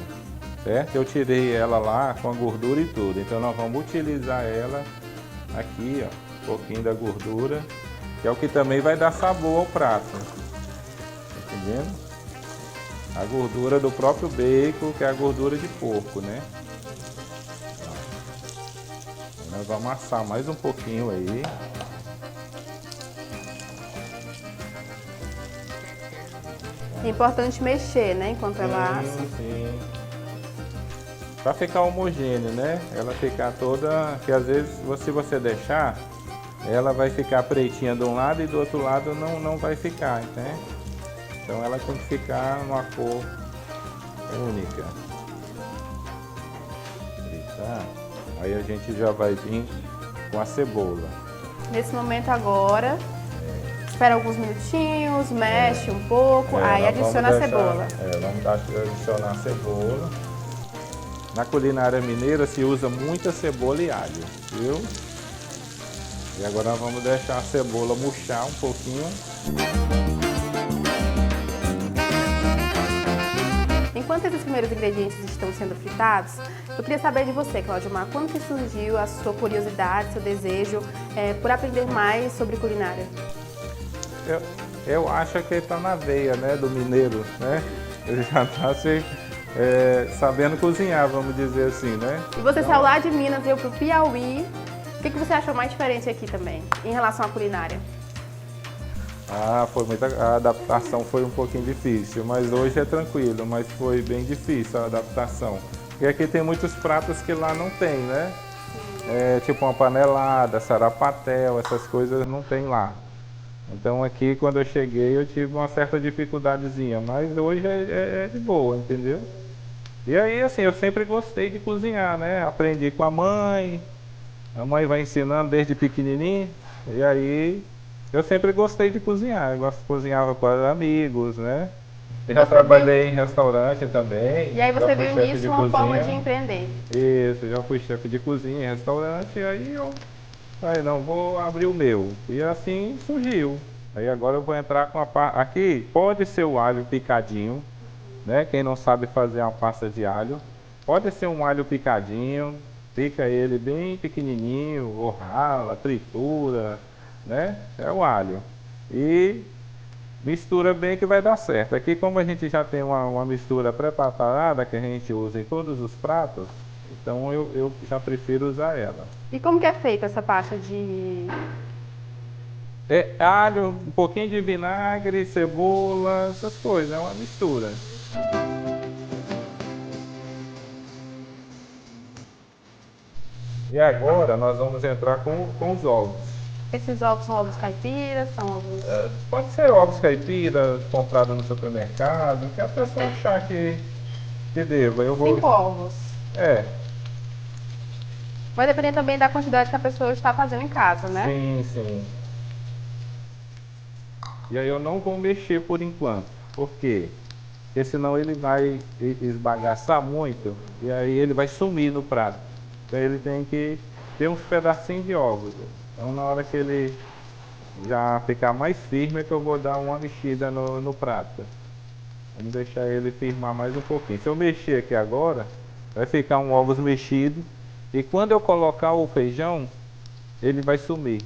certo? Eu tirei ela lá com a gordura e tudo, então nós vamos utilizar ela aqui, ó, um pouquinho da gordura, que é o que também vai dar sabor ao prato, entendendo? A gordura do próprio bacon, que é a gordura de porco, né? Ó. Nós vamos amassar mais um pouquinho aí. É importante mexer, né, enquanto ela assa. Sim. Pra ficar homogêneo, né? Ela ficar toda... que às vezes, se você deixar, ela vai ficar pretinha de um lado e do outro lado não vai ficar, né? Então ela tem que ficar numa cor única. Eita. Aí a gente já vai vir com a cebola. Nesse momento agora... Espera alguns minutinhos, mexe um pouco, aí adiciona a cebola. Vamos adicionar a cebola. Na culinária mineira se usa muita cebola e alho, viu? E agora nós vamos deixar a cebola murchar um pouquinho. Enquanto esses primeiros ingredientes estão sendo fritados, eu queria saber de você, Claudimar, quando que surgiu a sua curiosidade, seu desejo por aprender mais sobre culinária? Eu acho que está na veia, né, do mineiro, né? Ele já está sabendo cozinhar, vamos dizer assim, né? E você saiu lá de Minas e veio para o Piauí. O que você achou mais diferente aqui também, em relação à culinária? A adaptação foi um pouquinho difícil, mas hoje é tranquilo, mas foi bem difícil a adaptação. Porque aqui tem muitos pratos que lá não tem, né? Tipo uma panelada, sarapatel, essas coisas não tem lá. Então aqui quando eu cheguei eu tive uma certa dificuldadezinha, mas hoje é de boa, entendeu? E aí assim, eu sempre gostei de cozinhar, né? Aprendi com a mãe vai ensinando desde pequenininho, e aí eu sempre gostei de cozinhar, eu cozinhava para amigos, né? Já trabalhei em restaurante também. E aí você viu nisso uma forma de empreender? Isso, já fui chefe de cozinha em restaurante, e aí eu não, vou abrir o meu. E assim surgiu. Aí agora eu vou entrar com a parte... Aqui pode ser o alho picadinho, né? Quem não sabe fazer uma pasta de alho, pode ser um alho picadinho, pica ele bem pequenininho, ou rala, tritura, né? É o alho. E mistura bem que vai dar certo. Aqui como a gente já tem uma mistura pré-preparada que a gente usa em todos os pratos, então eu já prefiro usar ela. E como que é feita essa pasta de... alho, um pouquinho de vinagre, cebola, essas coisas, é uma mistura. E agora nós vamos entrar com os ovos. Esses ovos são ovos caipiras, são ovos... Pode ser ovos caipiras, comprados no supermercado, que a pessoa achar que deva. 5 ovos. Vai depender também da quantidade que a pessoa está fazendo em casa, né? Sim. E aí eu não vou mexer por enquanto. Por quê? Porque senão ele vai esbagaçar muito e aí ele vai sumir no prato. Então ele tem que ter uns pedacinhos de ovos. Então na hora que ele já ficar mais firme é que eu vou dar uma mexida no prato. Vamos deixar ele firmar mais um pouquinho. Se eu mexer aqui agora, vai ficar um ovos mexido. E quando eu colocar o feijão, ele vai sumir.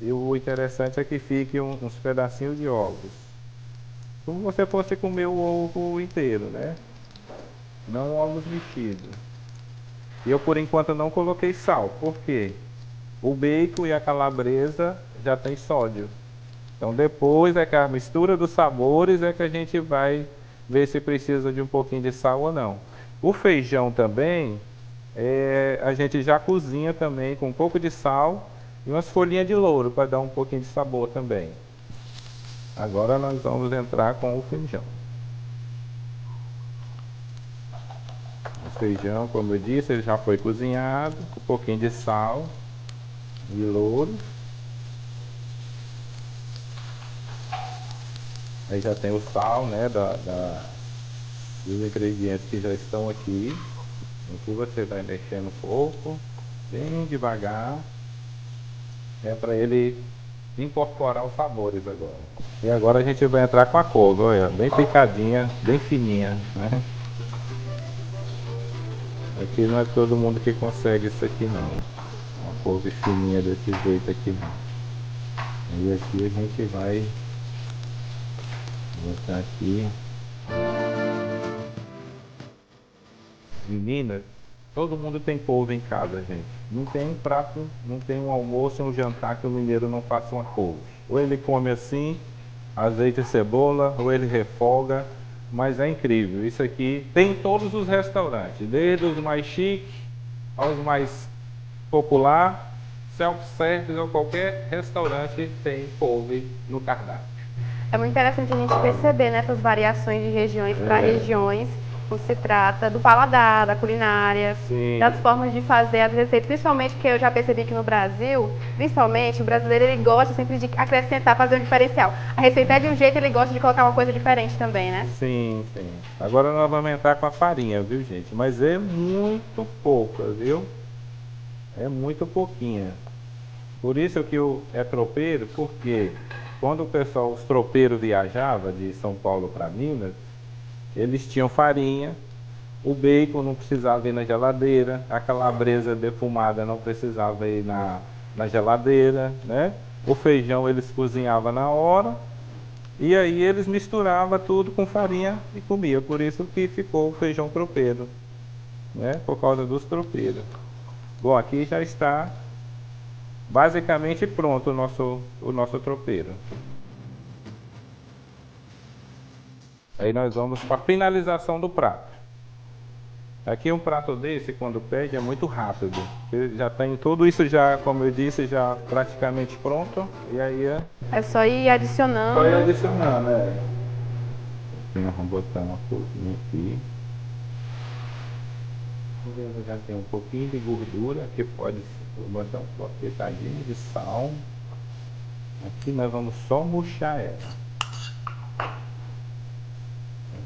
E o interessante é que fique uns pedacinhos de ovos. Como você fosse comer o ovo inteiro, né? Não ovos mexidos. E eu, por enquanto, não coloquei sal. Por quê? O bacon e a calabresa já tem sódio. Então, depois é que a mistura dos sabores é que a gente vai ver se precisa de um pouquinho de sal ou não. O feijão também, a gente já cozinha também com um pouco de sal e umas folhinhas de louro para dar um pouquinho de sabor também. Agora nós vamos entrar com o feijão. O feijão, como eu disse, ele já foi cozinhado, com um pouquinho de sal e louro. Aí já tem o sal, né, dos ingredientes que já estão aqui. Aqui você vai mexendo um pouco, bem devagar, para ele incorporar os sabores agora. E agora a gente vai entrar com a couve, olha, bem picadinha, bem fininha, né? Aqui não é todo mundo que consegue isso aqui não. Uma couve fininha desse jeito aqui não. E aqui a gente vai botar aqui. Meninas, todo mundo tem couve em casa, gente. Não tem um prato, não tem um almoço, um jantar que o mineiro não faça uma couve. Ou ele come assim, azeite e cebola, ou ele refoga. Mas é incrível, isso aqui tem em todos os restaurantes, desde os mais chiques aos mais popular, self-service ou qualquer restaurante tem couve no cardápio. É muito interessante a gente perceber nessas variações de regiões para regiões, quando se trata do paladar, da culinária, das formas de fazer as receitas, principalmente que eu já percebi que no Brasil, principalmente o brasileiro, ele gosta sempre de acrescentar, fazer um diferencial. A receita é de um jeito, ele gosta de colocar uma coisa diferente também, né? Sim, sim. Agora nós vamos entrar com a farinha, viu, gente? Mas é muito pouca, viu? É muito pouquinha. Por isso que é tropeiro, porque quando o pessoal, os tropeiros viajavam de São Paulo para Minas, eles tinham farinha, o bacon não precisava ir na geladeira, a calabresa defumada não precisava ir na geladeira, né? O feijão eles cozinhavam na hora, e aí eles misturavam tudo com farinha e comiam. Por isso que ficou o feijão tropeiro, né? Por causa dos tropeiros. Bom, aqui já está basicamente pronto o nosso tropeiro. Aí nós vamos para a finalização do prato. Aqui um prato desse, quando pede, é muito rápido. Já tem tudo isso já, como eu disse, já praticamente pronto. E aí é só ir adicionando. Só ir adicionando, Vamos botar uma pouquinho aqui. Já tem um pouquinho de gordura, que pode botar uma pitadinha de sal. Aqui nós vamos só murchar ela,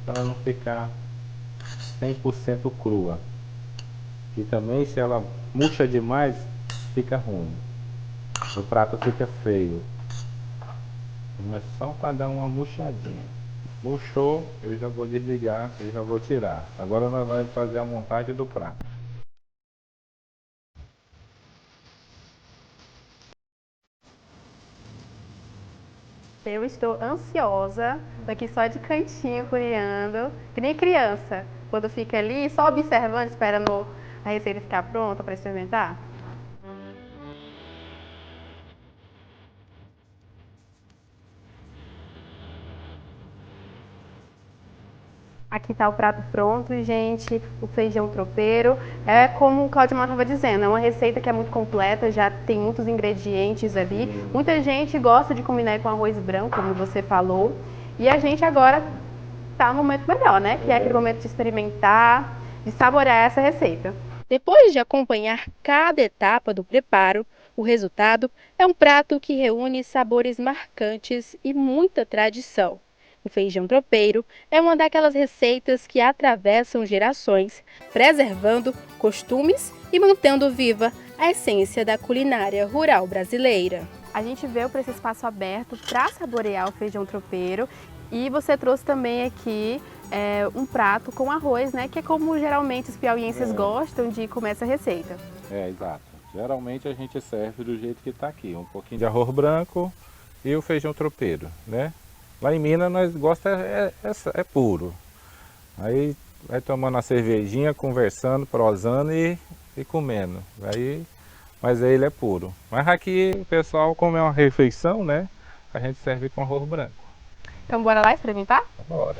para ela não ficar 100% crua. E também, se ela murcha demais, fica ruim. O prato fica feio. Mas só para dar uma murchadinha. Murchou, eu já vou desligar, eu já vou tirar. Agora nós vamos fazer a montagem do prato. Eu estou ansiosa, tô aqui só de cantinho curiando, que nem criança, quando fica ali só observando, esperando a receita ficar pronta para experimentar. Aqui está o prato pronto, gente, o feijão tropeiro. É como o Claudimar estava dizendo, é uma receita que é muito completa, já tem muitos ingredientes ali. Muita gente gosta de combinar com arroz branco, como você falou. E a gente agora está no momento melhor, né? Que é aquele momento de experimentar, de saborear essa receita. Depois de acompanhar cada etapa do preparo, o resultado é um prato que reúne sabores marcantes e muita tradição. O feijão tropeiro é uma daquelas receitas que atravessam gerações, preservando costumes e mantendo viva a essência da culinária rural brasileira. A gente veio para esse espaço aberto para saborear o feijão tropeiro e você trouxe também aqui um prato com arroz, né? Que é como geralmente os piauienses gostam de comer essa receita. Exato. Geralmente a gente serve do jeito que está aqui, um pouquinho de arroz branco e o feijão tropeiro, né? Lá em Minas nós gostamos é puro. Aí vai tomando a cervejinha, conversando, prosando e comendo. Mas aí ele é puro. Mas aqui o pessoal, como é uma refeição, né? A gente serve com arroz branco. Então bora lá experimentar? Bora.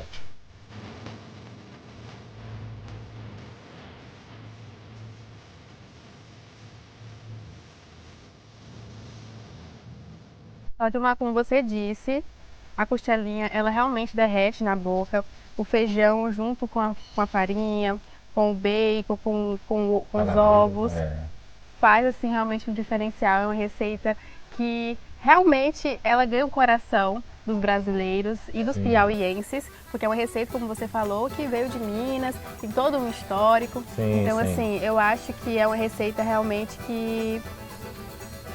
Ótimo, como você disse, a costelinha ela realmente derrete na boca. O feijão junto com a farinha, com o bacon, com os ovos, faz assim realmente um diferencial. É uma receita que realmente ela ganha o coração dos brasileiros e dos piauienses, porque é uma receita, como você falou, que veio de Minas, tem todo um histórico. Então assim, eu acho que é uma receita realmente que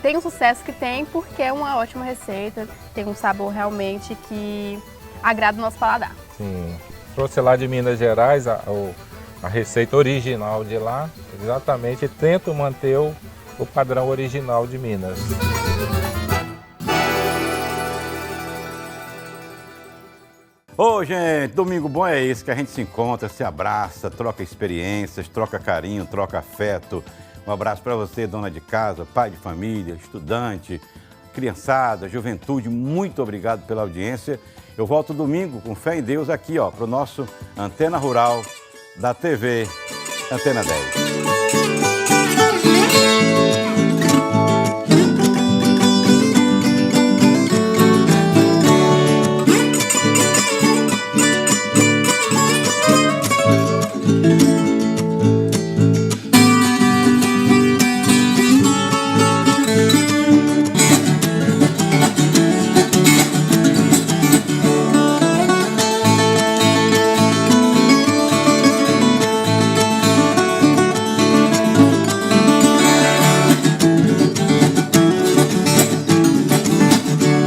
tem o sucesso que tem, porque é uma ótima receita, tem um sabor realmente que agrada o nosso paladar. Sim. Trouxe lá de Minas Gerais a receita original de lá, exatamente, tento manter o padrão original de Minas. Ô, gente, domingo bom é esse, que a gente se encontra, se abraça, troca experiências, troca carinho, troca afeto. Um abraço para você, dona de casa, pai de família, estudante, criançada, juventude. Muito obrigado pela audiência. Eu volto domingo com fé em Deus aqui, ó, para o nosso Antena Rural da TV Antena 10.